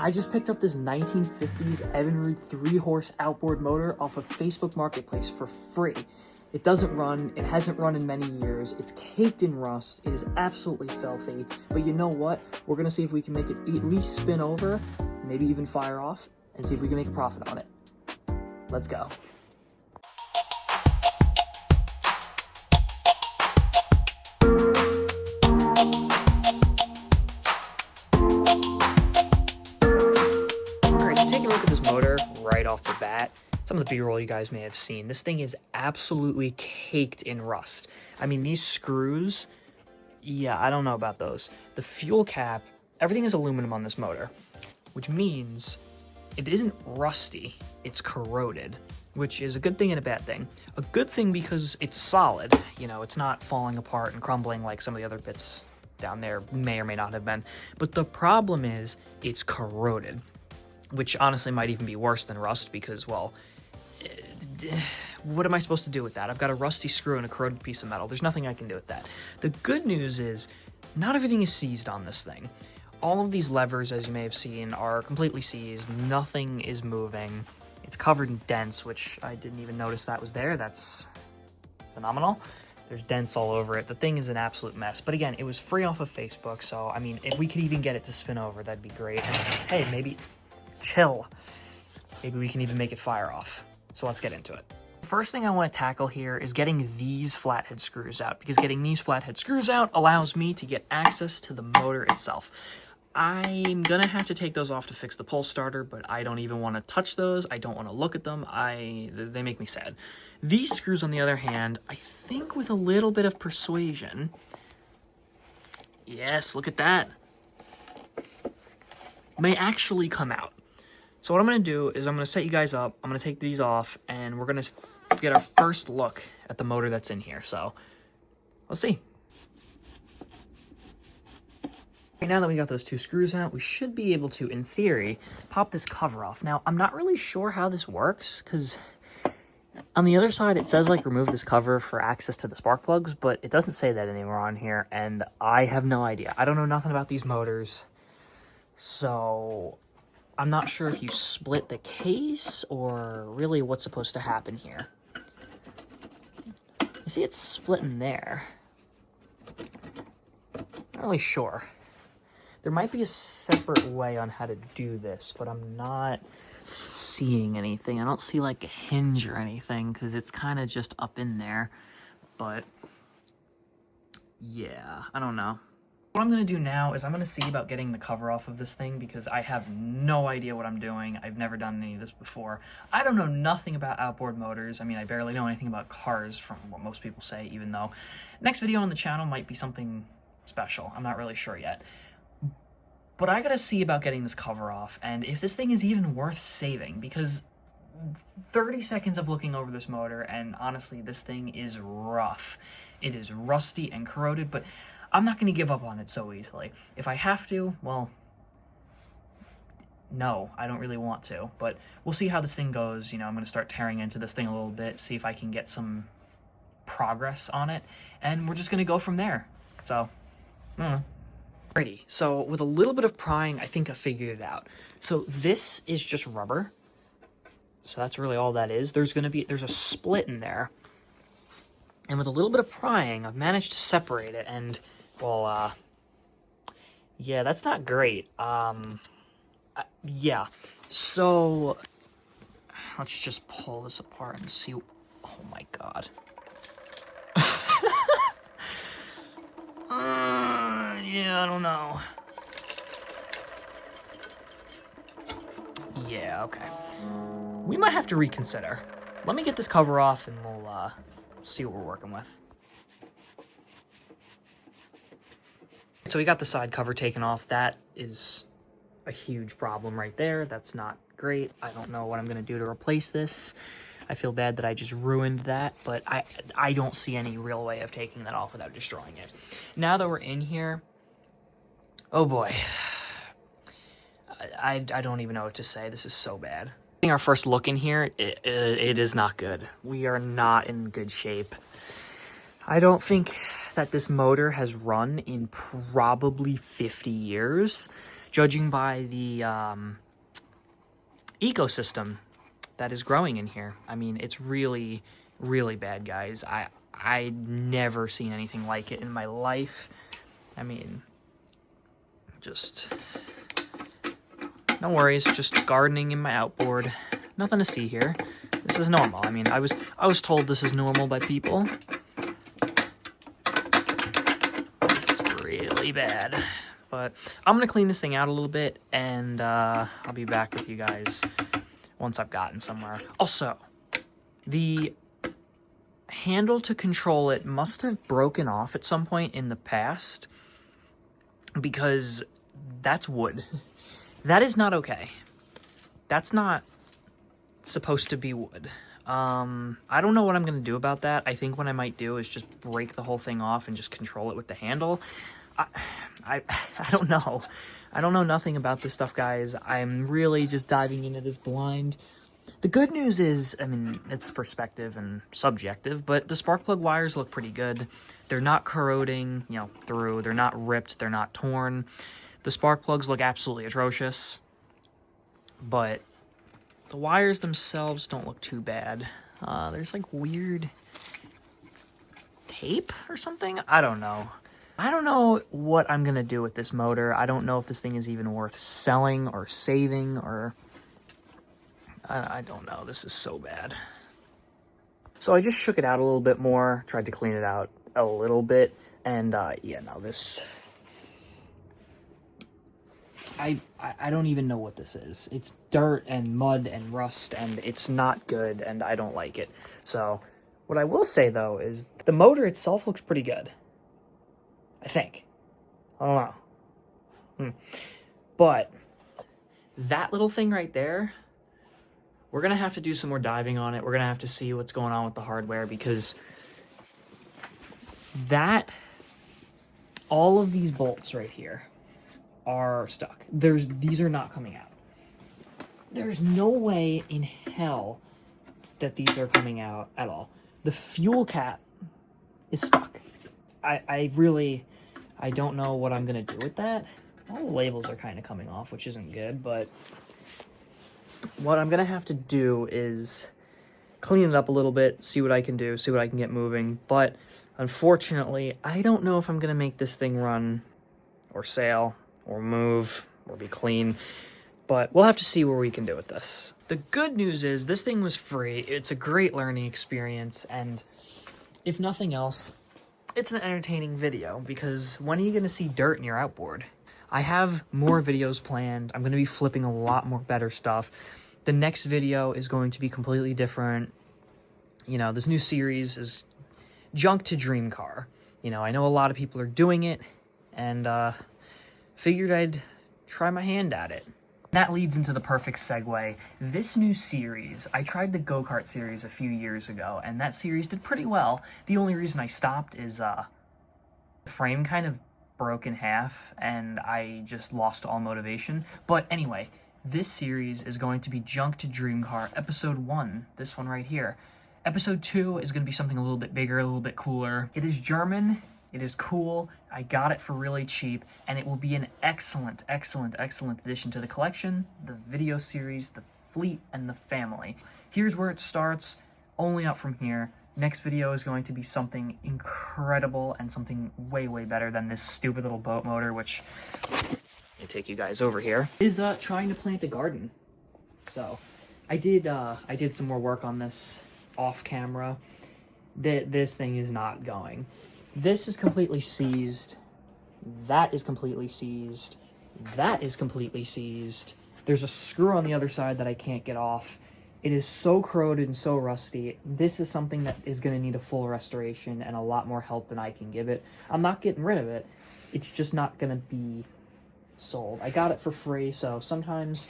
I just picked up this 1950s Evinrude 3-horse outboard motor off of Facebook Marketplace for free. It doesn't run, it hasn't run in many years, it's caked in rust, it is absolutely filthy, but you know what? We're gonna see if we can make it at least spin over, maybe even fire off, and see if we can make a profit on it. Let's go. Alright, so taking a look at this motor right off the bat, some of the B-roll you guys may have seen. This thing is absolutely caked in rust. I mean, these screws, yeah, I don't know about those. The fuel cap, everything is aluminum on this motor, which means it isn't rusty, it's corroded, which is a good thing and a bad thing. A good thing because it's solid, you know, it's not falling apart and crumbling like some of the other bits down there may or may not have been. But the problem is it's corroded, which honestly might even be worse than rust because, well, what am I supposed to do with that? I've got a rusty screw and a corroded piece of metal. There's nothing I can do with that. The good news is not everything is seized on this thing. All of these levers, as you may have seen, are completely seized. Nothing is moving. It's covered in dents, which I didn't even notice that was there. That's phenomenal. There's dents all over it. The thing is an absolute mess. But again, it was free off of Facebook, so I mean, if we could even get it to spin over, that'd be great. And hey, maybe chill. Maybe we can even make it fire off. So let's get into it. The first thing I want to tackle here is getting these flathead screws out, because getting these flathead screws out allows me to get access to the motor itself. I'm gonna have to take those off to fix the pulse starter, but I don't even want to touch those. I don't want to look at them. They make me sad. These screws, on the other hand, I think with a little bit of persuasion, yes, look at that, may actually come out. So what I'm going to do is I'm going to set you guys up, I'm going to take these off, and we're going to get our first look at the motor that's in here. So let's see. Okay, now that we got those two screws out, we should be able to, in theory, pop this cover off. Now, I'm not really sure how this works, because on the other side it says, like, remove this cover for access to the spark plugs, but it doesn't say that anywhere on here, and I have no idea. I don't know nothing about these motors, so I'm not sure if you split the case or really what's supposed to happen here. You see it's split in there. Not really sure. There might be a separate way on how to do this, but I'm not seeing anything. I don't see like a hinge or anything because it's kind of just up in there. But yeah, I don't know. What I'm going to do now is I'm going to see about getting the cover off of this thing because I have no idea what I'm doing. I've never done any of this before. I don't know nothing about outboard motors. I mean, I barely know anything about cars from what most people say, even though next video on the channel might be something special. I'm not really sure yet. But I got to see about getting this cover off and if this thing is even worth saving, because 30 seconds of looking over this motor and honestly, this thing is rough. It is rusty and corroded, but I'm not going to give up on it so easily. If I have to, well, no, I don't really want to, but we'll see how this thing goes. You know, I'm going to start tearing into this thing a little bit, see if I can get some progress on it, and we're just going to go from there. So, Alrighty, so with a little bit of prying, I think I figured it out. So this is just rubber. So that's really all that is. There's a split in there. And with a little bit of prying, I've managed to separate it, and well, yeah, that's not great. Yeah, so let's just pull this apart and see. Oh my god. Yeah, I don't know. Yeah, okay. We might have to reconsider. Let me get this cover off and we'll, see what we're working with. So we got the side cover taken off. That is a huge problem right there. That's not great. I don't know what I'm going to do to replace this. I feel bad that I just ruined that, but I don't see any real way of taking that off without destroying it. Now that we're in here, oh boy. I don't even know what to say. This is so bad. Our first look in here, it is not good. We are not in good shape. I don't think that this motor has run in probably 50 years. judging by the ecosystem that is growing in here. I mean, it's really, really bad, guys. I never seen anything like it in my life. I mean, just no worries, just gardening in my outboard. Nothing to see here. This is normal. I mean, I was told this is normal by people. This is really bad. But I'm gonna clean this thing out a little bit, and I'll be back with you guys once I've gotten somewhere. Also, the handle to control it must have broken off at some point in the past, because that's wood. That is not okay. That's not supposed to be wood. I don't know what I'm going to do about that. I think what I might do is just break the whole thing off and just control it with the handle. I don't know. I don't know nothing about this stuff, guys. I'm really just diving into this blind. The good news is, I mean, it's perspective and subjective, but the spark plug wires look pretty good. They're not corroding, you know, through. They're not ripped. They're not torn. The spark plugs look absolutely atrocious, but the wires themselves don't look too bad. There's like weird tape or something. I don't know. I don't know what I'm going to do with this motor. I don't know if this thing is even worth selling or saving, or I don't know. This is so bad. So I just shook it out a little bit more, tried to clean it out a little bit, and yeah, no, this... I don't even know what this is. It's dirt and mud and rust, and it's not good, and I don't like it. So what I will say, though, is the motor itself looks pretty good. I think. I don't know. But that little thing right there, we're going to have to do some more diving on it. We're going to have to see what's going on with the hardware, because all of these bolts right here are stuck. These are not coming out. There's no way in hell that these are coming out at all. The fuel cap is stuck. I don't know what I'm gonna do with that. All the labels are kind of coming off, which isn't good, but what I'm gonna have to do is clean it up a little bit, see what I can do, see what I can get moving. But unfortunately, I don't know if I'm gonna make this thing run or sail or move or be clean, but we'll have to see what we can do with this. The good news is this thing was free. It's a great learning experience, and if nothing else, it's an entertaining video, because when are you going to see dirt in your outboard? I have more videos planned. I'm going to be flipping a lot more better stuff. The next video is going to be completely different. You know, this new series is Junk to Dream Car. You know, I know a lot of people are doing it, and figured I'd try my hand at it. That leads into the perfect segue. This new series, I tried the go-kart series a few years ago, and that series did pretty well. The only reason I stopped is the frame kind of broke in half, and I just lost all motivation. But anyway, this series is going to be Junk to Dream Car, Episode 1, this one right here. Episode 2 is going to be something a little bit bigger, a little bit cooler. It is German. It is cool. I got it for really cheap, and it will be an excellent, excellent, excellent addition to the collection, the video series, the fleet, and the family. Here's where it starts, only up from here. Next video is going to be something incredible and something way, way better than this stupid little boat motor, which, I'll take you guys over here, is trying to plant a garden. So, I did some more work on this off camera. This thing is not going. This is completely seized. That is completely seized. That is completely seized. There's a screw on the other side that I can't get off. It is so corroded and so rusty. This is something that is going to need a full restoration and a lot more help than I can give it. I'm not getting rid of it. It's just not going to be sold. I got it for free, so sometimes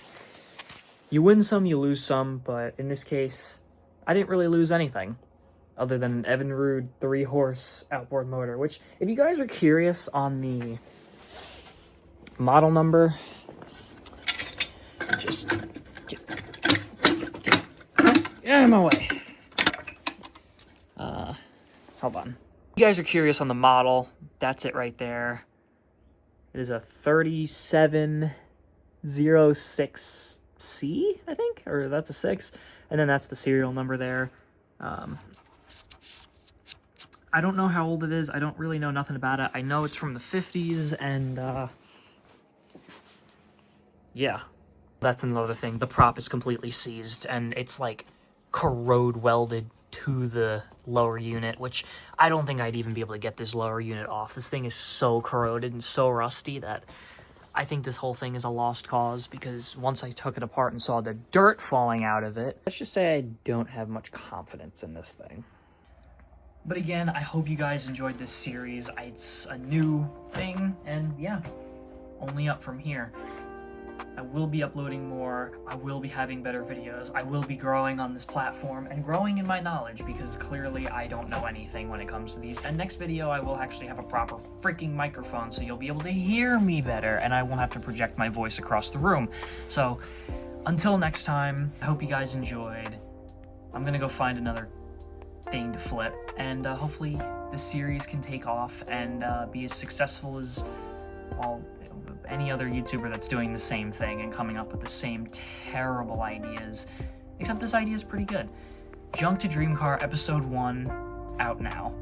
you win some, you lose some, but in this case, I didn't really lose anything other than an Evinrude 3-horse outboard motor, which, if you guys are curious on the model number, just get out of my way. Hold on. If you guys are curious on the model, that's it right there. It is a 37 06C, I think, or that's a 6, and then that's the serial number there. I don't know how old it is. I don't really know nothing about it. I know it's from the 50s, and yeah, that's another thing. The prop is completely seized, and it's like corrode welded to the lower unit, which I don't think I'd even be able to get this lower unit off. This thing is so corroded and so rusty that I think this whole thing is a lost cause, because once I took it apart and saw the dirt falling out of it, let's just say I don't have much confidence in this thing. But again, I hope you guys enjoyed this series. It's a new thing, and yeah, only up from here. I will be uploading more, I will be having better videos, I will be growing on this platform, and growing in my knowledge, because clearly I don't know anything when it comes to these. And next video I will actually have a proper freaking microphone, so you'll be able to hear me better, and I won't have to project my voice across the room. So, until next time, I hope you guys enjoyed. I'm gonna go find another thing to flip, and hopefully this series can take off and be as successful as any other YouTuber that's doing the same thing and coming up with the same terrible ideas, except this idea is pretty good. Junk to Dream Car Episode 1 out now.